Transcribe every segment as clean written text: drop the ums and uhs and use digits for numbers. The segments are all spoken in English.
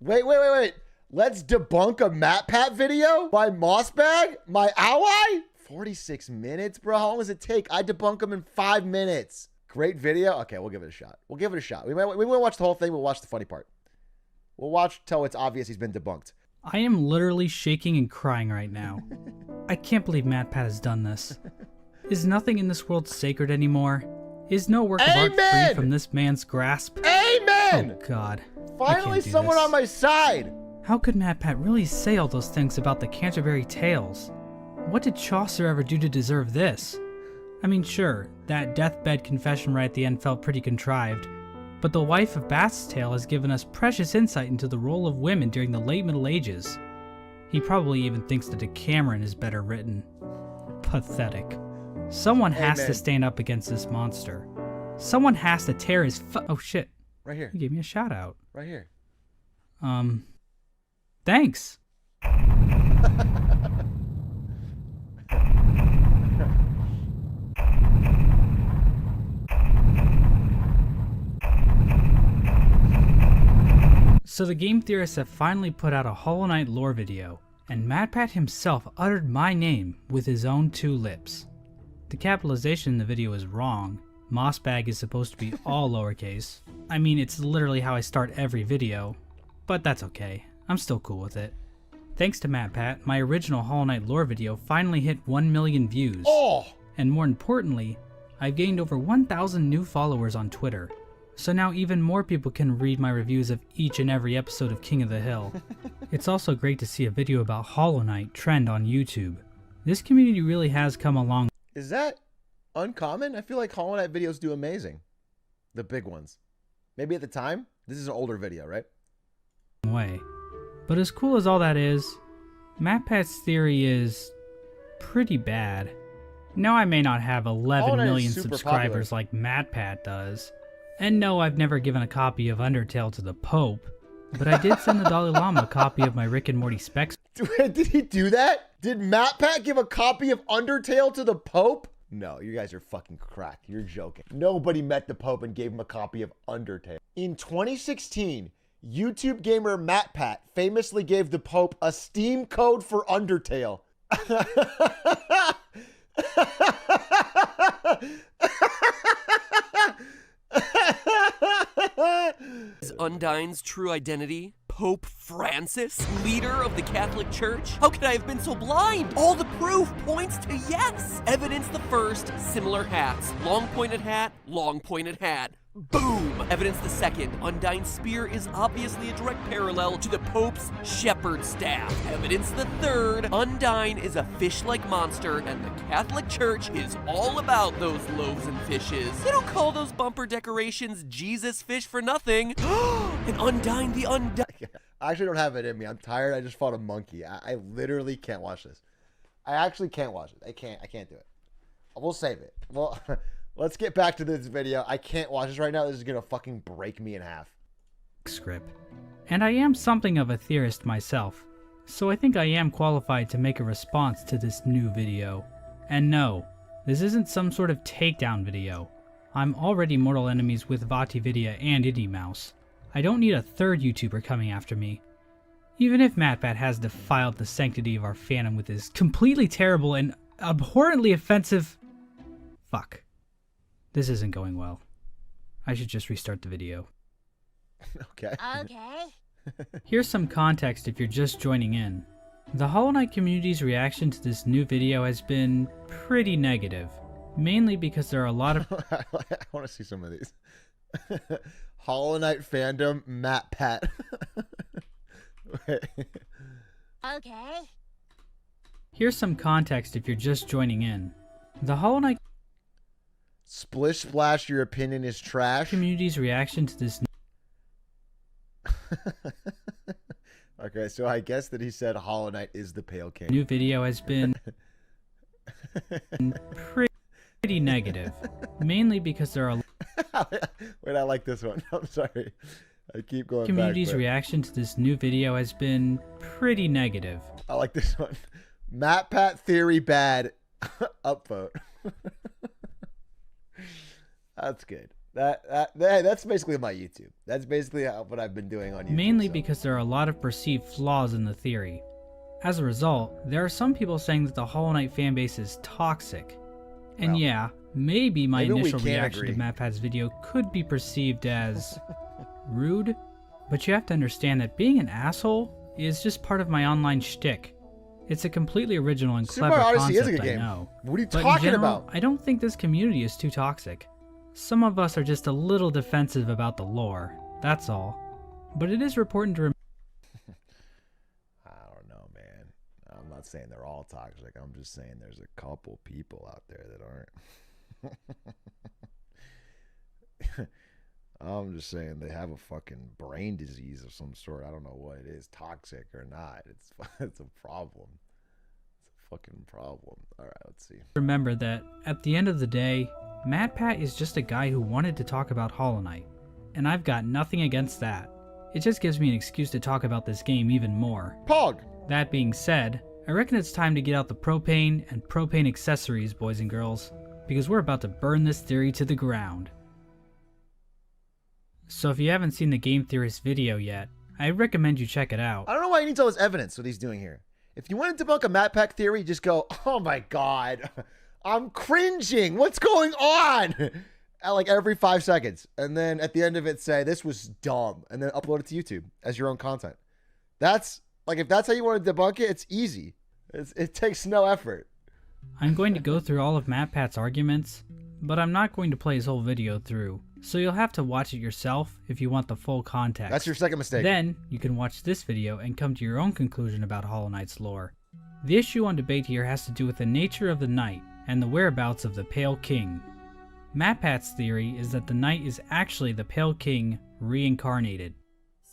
Wait. Let's debunk a MatPat video by Mossbag, my ally? 46 minutes, bro. How long does it take? I debunk him in 5 minutes. Great video. Okay, we'll give it a shot. We won't watch the whole thing. We'll watch the funny part. We'll watch till it's obvious he's been debunked. I am literally shaking and crying right now. I can't believe MatPat has done this. Is nothing in this world sacred anymore? Is no work of art free from this man's grasp? Amen! Oh God. Finally someone on my side! How could MatPat really say all those things about the Canterbury Tales? What did Chaucer ever do to deserve this? I mean, sure, that deathbed confession right at the end felt pretty contrived, but the wife of Bath's tale has given us precious insight into the role of women during the late Middle Ages. He probably even thinks that Decameron is better written. Pathetic. Someone has to stand up against this monster. Someone has to tear his oh shit. Right here. He gave me a shout out. Right here. Thanks. So the game theorists have finally put out a Hollow Knight lore video, and MatPat himself uttered my name with his own 2 lips. The capitalization in the video is wrong. Mossbag is supposed to be all lowercase. I mean, it's literally how I start every video, but that's okay. I'm still cool with it. Thanks to MatPat, my original Hollow Knight lore video finally hit 1 million views. Oh! And more importantly, I've gained over 1,000 new followers on Twitter. So now even more people can read my reviews of each and every episode of King of the Hill. It's also great to see a video about Hollow Knight trend on YouTube. This community really has come a long way. Is that uncommon? I feel like Hollow Knight videos do amazing. The big ones. Maybe at the time? This is an older video, right? But as cool as all that is, MatPat's theory is pretty bad. Now I may not have 11 million subscribers like MatPat does. And no, I've never given a copy of Undertale to the Pope, but I did send the Dalai Lama a copy of my Rick and Morty specs. Did he do that? Did MatPat give a copy of Undertale to the Pope? No, you guys are fucking crack. You're joking. Nobody met the Pope and gave him a copy of Undertale. In 2016, YouTube gamer MatPat famously gave the Pope a Steam code for Undertale. Is Undyne's true identity Pope Francis, leader of the Catholic Church? How could I have been so blind? All the proof points to yes. Evidence the first, similar hats. Long pointed hat, long pointed hat. Boom! Evidence the second, Undyne's spear is obviously a direct parallel to the Pope's shepherd staff. Evidence the third, Undyne is a fish-like monster, and the Catholic Church is all about those loaves and fishes. They don't call those bumper decorations Jesus fish for nothing. And Undyne the Undyne. I actually don't have it in me. I'm tired. I just fought a monkey. I literally can't watch this. I actually can't watch it. I can't do it. We'll save it. Well, let's get back to this video. I can't watch this right now. This is gonna fucking break me in half. Script. And I am something of a theorist myself, so I think I am qualified to make a response to this new video. And no, this isn't some sort of takedown video. I'm already mortal enemies with VatiVidya and IndieMouse. I don't need a third YouTuber coming after me. Even if MatPat has defiled the sanctity of our fandom with his completely terrible and abhorrently offensive... Fuck. This isn't going well. I should just restart the video. Okay. Here's some context if you're just joining in. The Hollow Knight community's reaction to this new video has been pretty negative. Mainly because there are a lot of... I want to see some of these. Hollow Knight fandom, MatPat. Here's some context if you're just joining in. The Hollow Knight Splish Splash, your opinion is trash. Community's reaction to this. Okay, so I guess that he said Hollow Knight is the Pale King. New video has been pretty negative, mainly because there are. Wait, I like this one. I'm sorry. I keep going Community's back, but... reaction to this new video has been pretty negative. I like this one. MatPat theory bad. Upvote. That's good. That's basically my YouTube. That's basically what I've been doing on YouTube. Mainly because there are a lot of perceived flaws in the theory. As a result, there are some people saying that the Hollow Knight fanbase is toxic. And Well, yeah, maybe my maybe we initial can't reaction agree. to MatPat's video could be perceived as rude, but you have to understand that being an asshole is just part of my online shtick. It's a completely original and Super clever Mario Odyssey is a concept, good I game. know. What are you But in talking general, about? I don't think this community is too toxic. Some of us are just a little defensive about the lore, that's all. But it is important to remember I don't know, man. I'm not saying they're all toxic. I'm just saying there's a couple people out there that aren't. I'm just saying they have a fucking brain disease of some sort. I don't know what it is, toxic or not. It's a problem. It's a fucking problem. All right, let's see. that at the end of the day, MatPat is just a guy who wanted to talk about Hollow Knight, and I've got nothing against that. It just gives me an excuse to talk about this game even more. Pog. That being said, I reckon it's time to get out the propane and propane accessories, boys and girls, because we're about to burn this theory to the ground. So if you haven't seen the Game Theorist video yet, I recommend you check it out. I don't know why he needs all this evidence. What he's doing here. If you want to debunk a MatPat theory, just go, "Oh my god, I'm cringing. What's going on?" At like every 5 seconds, and then at the end of it, say this was dumb, and then upload it to YouTube as your own content. That's like if that's how you want to debunk it, it's easy. It takes no effort. I'm going to go through all of MatPat's arguments, but I'm not going to play his whole video through, so you'll have to watch it yourself if you want the full context. That's your second mistake. Then, you can watch this video and come to your own conclusion about Hollow Knight's lore. The issue on debate here has to do with the nature of the knight and the whereabouts of the Pale King. MatPat's theory is that the knight is actually the Pale King reincarnated.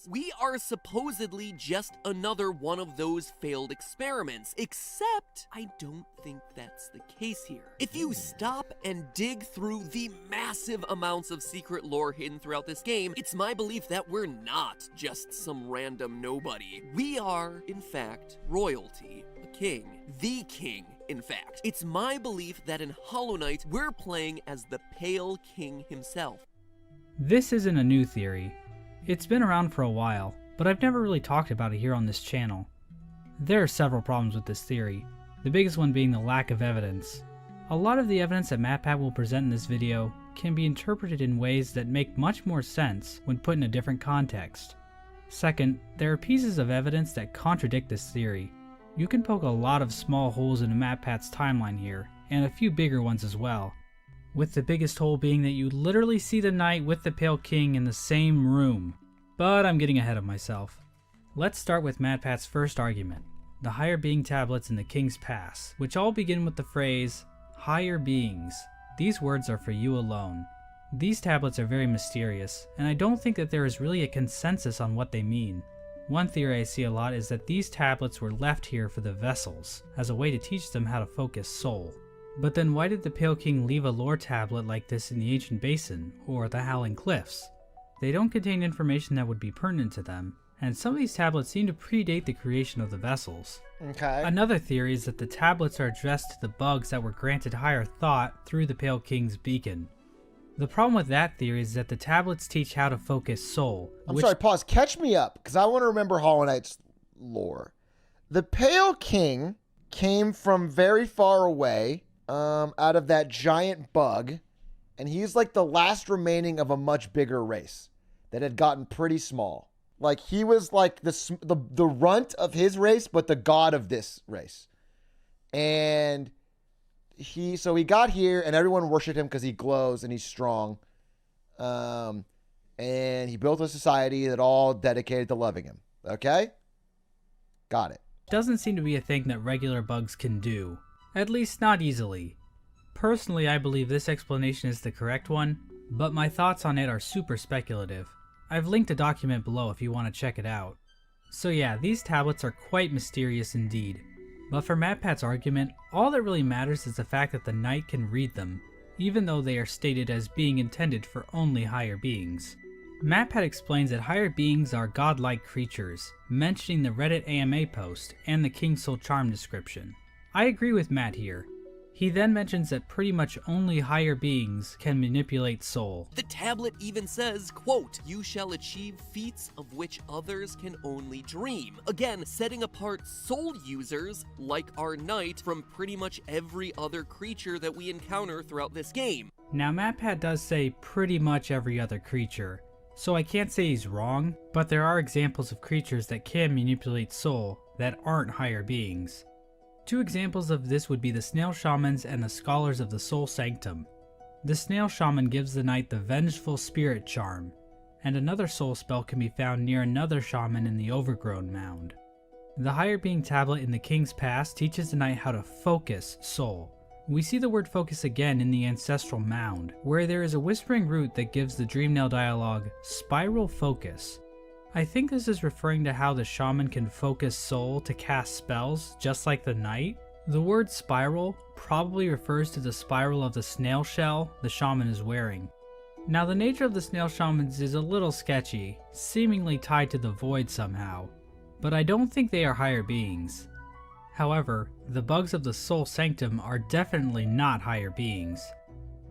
We are supposedly just another one of those failed experiments, except I don't think that's the case here. If you stop and dig through the massive amounts of secret lore hidden throughout this game, it's my belief that we're not just some random nobody. We are, in fact, royalty, a king, the king. In fact, it's my belief that in Hollow Knight, we're playing as the Pale King himself. This isn't a new theory. It's been around for a while, but I've never really talked about it here on this channel. There are several problems with this theory, the biggest one being the lack of evidence. A lot of the evidence that MatPat will present in this video can be interpreted in ways that make much more sense when put in a different context. Second, there are pieces of evidence that contradict this theory. You can poke a lot of small holes into MatPat's timeline here, and a few bigger ones as well. With the biggest hole being that you literally see the knight with the Pale King in the same room. But I'm getting ahead of myself. Let's start with MatPat's first argument, the higher being tablets in the King's Pass, which all begin with the phrase, higher beings. These words are for you alone. These tablets are very mysterious, and I don't think that there is really a consensus on what they mean. One theory I see a lot is that these tablets were left here for the vessels, as a way to teach them how to focus soul. But then why did the Pale King leave a lore tablet like this in the Ancient Basin, or the Howling Cliffs? They don't contain information that would be pertinent to them, and some of these tablets seem to predate the creation of the vessels. Okay. Another theory is that the tablets are addressed to the bugs that were granted higher thought through the Pale King's beacon. The problem with that theory is that the tablets teach how to focus soul. I'm sorry, pause. Catch me up, because I want to remember Hollow Knight's lore. The Pale King came from very far away, out of that giant bug, and he's like the last remaining of a much bigger race that had gotten pretty small. Like he was like the runt of his race, but the god of this race. And he got here, and everyone worshipped him because he glows and he's strong. And he built a society that all dedicated to loving him. Okay? Got it. Doesn't seem to be a thing that regular bugs can do. At least not easily. Personally, I believe this explanation is the correct one, but my thoughts on it are super speculative. I've linked a document below if you want to check it out. So yeah, these tablets are quite mysterious indeed. But for MatPat's argument, all that really matters is the fact that the knight can read them, even though they are stated as being intended for only higher beings. MatPat explains that higher beings are godlike creatures, mentioning the Reddit AMA post and the King Soul Charm description. I agree with Matt here. He then mentions that pretty much only higher beings can manipulate soul. The tablet even says, quote, "You shall achieve feats of which others can only dream." Again, setting apart soul users, like our knight, from pretty much every other creature that we encounter throughout this game. Now MatPat does say pretty much every other creature, so I can't say he's wrong, but there are examples of creatures that can manipulate soul that aren't higher beings. Two examples of this would be the Snail Shamans and the Scholars of the Soul Sanctum. The Snail Shaman gives the knight the Vengeful Spirit Charm, and another soul spell can be found near another shaman in the Overgrown Mound. The Higher Being tablet in the King's Pass teaches the knight how to focus soul. We see the word focus again in the Ancestral Mound, where there is a whispering root that gives the Dreamnail dialogue, "Spiral Focus." I think this is referring to how the shaman can focus soul to cast spells, just like the knight. The word spiral probably refers to the spiral of the snail shell the shaman is wearing. Now the nature of the snail shamans is a little sketchy, seemingly tied to the void somehow, but I don't think they are higher beings. However, the bugs of the Soul Sanctum are definitely not higher beings.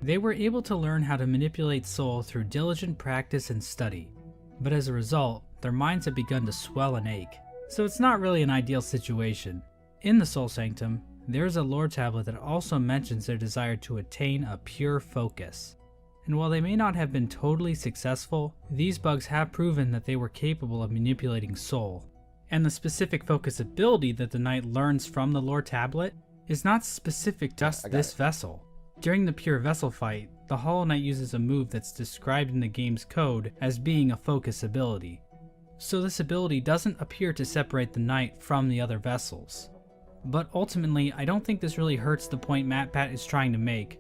They were able to learn how to manipulate soul through diligent practice and study, but as a result, their minds have begun to swell and ache, so it's not really an ideal situation. In the Soul Sanctum, there is a lore tablet that also mentions their desire to attain a pure focus. And while they may not have been totally successful, these bugs have proven that they were capable of manipulating soul. And the specific focus ability that the knight learns from the lore tablet is not specific to just this vessel. During the pure vessel fight, the Hollow Knight uses a move that's described in the game's code as being a focus ability. So this ability doesn't appear to separate the knight from the other vessels. But ultimately, I don't think this really hurts the point MatPat is trying to make,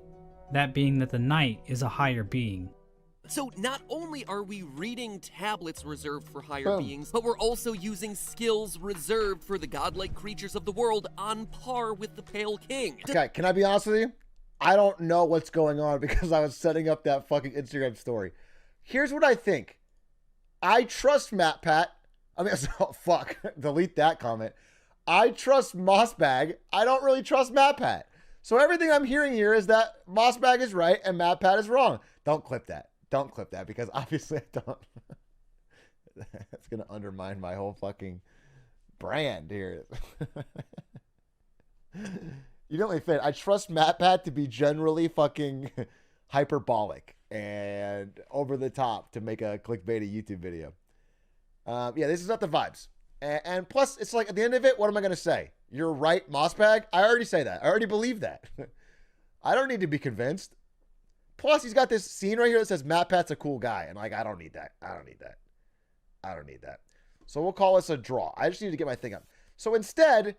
that being that the knight is a higher being. So not only are we reading tablets reserved for higher beings, but we're also using skills reserved for the godlike creatures of the world on par with the Pale King. Okay, can I be honest with you? I don't know what's going on because I was setting up that fucking Instagram story. Here's what I think. I trust MatPat. I mean, oh, fuck. Delete that comment. I trust Mossbag. I don't really trust MatPat. So everything I'm hearing here is that Mossbag is right and MatPat is wrong. Don't clip that. Don't clip that because obviously I don't. That's going to undermine my whole fucking brand here. You know what I mean? I trust MatPat to be generally fucking hyperbolic and over the top to make a clickbaity YouTube video. Yeah, this is not the vibes. And plus, it's like at the end of it, what am I going to say? You're right, Mossbag? I already say that. I already believe that. I don't need to be convinced. Plus, he's got this scene right here that says MatPat's a cool guy. And like, I don't need that. I don't need that. So we'll call this a draw. I just need to get my thing up. So instead,